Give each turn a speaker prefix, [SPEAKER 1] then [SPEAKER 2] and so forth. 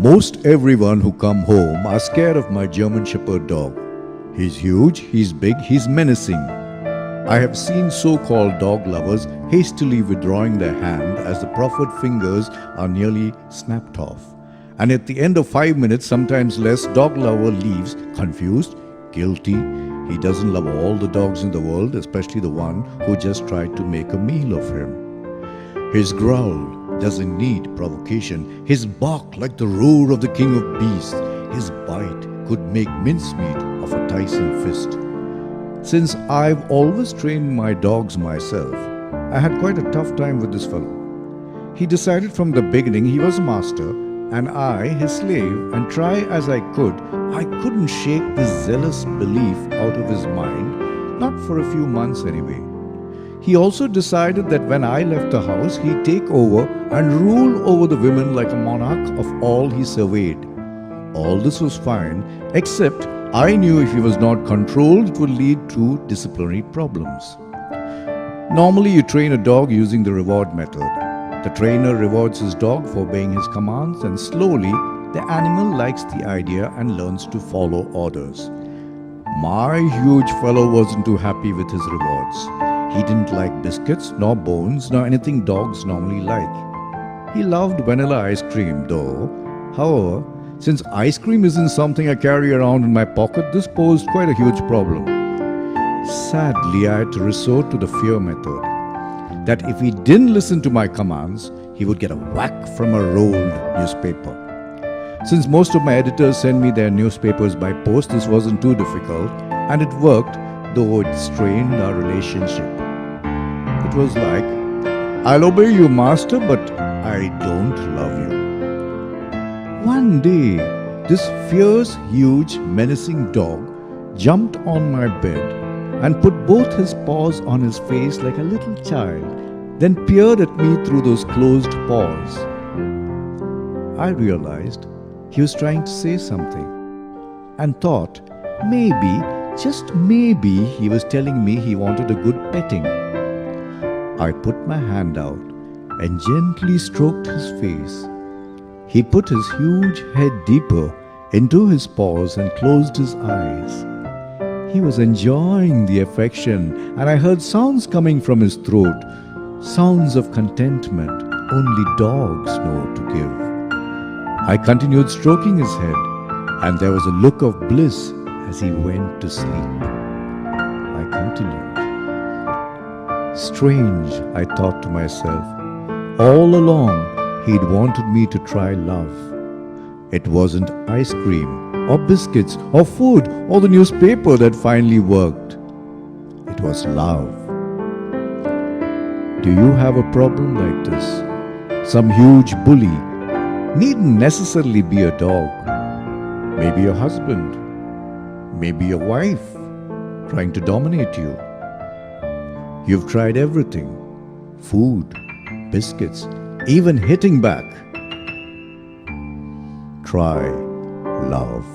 [SPEAKER 1] Most everyone who come home are scared of my German Shepherd dog. He's huge, he's big, he's menacing. I have seen so-called dog lovers hastily withdrawing their hand as the proffered fingers are nearly snapped off. And at the end of 5 minutes, sometimes less, dog lover leaves confused, guilty. He doesn't love all the dogs in the world, especially the one who just tried to make a meal of him. His growl doesn't need provocation. His bark like the roar of the king of beasts. His bite could make mincemeat of a Tyson fist. Since I've always trained my dogs myself, I had quite a tough time with this fellow. He decided from the beginning he was a master and I his slave, and try as I couldn't shake this zealous belief out of his mind, not for a few months anyway. He also decided that when I left the house, he'd take over and rule over the women like a monarch of all he surveyed. All this was fine, except I knew if he was not controlled, it would lead to disciplinary problems. Normally, you train a dog using the reward method. The trainer rewards his dog for obeying his commands, and slowly, the animal likes the idea and learns to follow orders. My huge fellow wasn't too happy with his rewards. He didn't like biscuits, nor bones, nor anything dogs normally like. He loved vanilla ice cream though. However, since ice cream isn't something I carry around in my pocket, this posed quite a huge problem. Sadly, I had to resort to the fear method. That if he didn't listen to my commands, he would get a whack from a rolled newspaper. Since most of my editors send me their newspapers by post, this wasn't too difficult, and it worked, though it strained our relationship. It was like, I'll obey you, master, but I don't love you. One day, this fierce, huge, menacing dog jumped on my bed and put both his paws on his face like a little child, then peered at me through those closed paws. I realized he was trying to say something and thought maybe, just maybe, he was telling me he wanted a good petting. I put my hand out and gently stroked his face. He put his huge head deeper into his paws and closed his eyes. He was enjoying the affection, and I heard sounds coming from his throat, sounds of contentment only dogs know to give. I continued stroking his head, and there was a look of bliss as he went to sleep. I continued. Strange, I thought to myself. All along, he'd wanted me to try love. It wasn't ice cream, or biscuits, or food, or the newspaper that finally worked. It was love. Do you have a problem like this? Some huge bully? Needn't necessarily be a dog. Maybe a husband. Maybe a wife trying to dominate you. You've tried everything. Food, biscuits, even hitting back. Try love.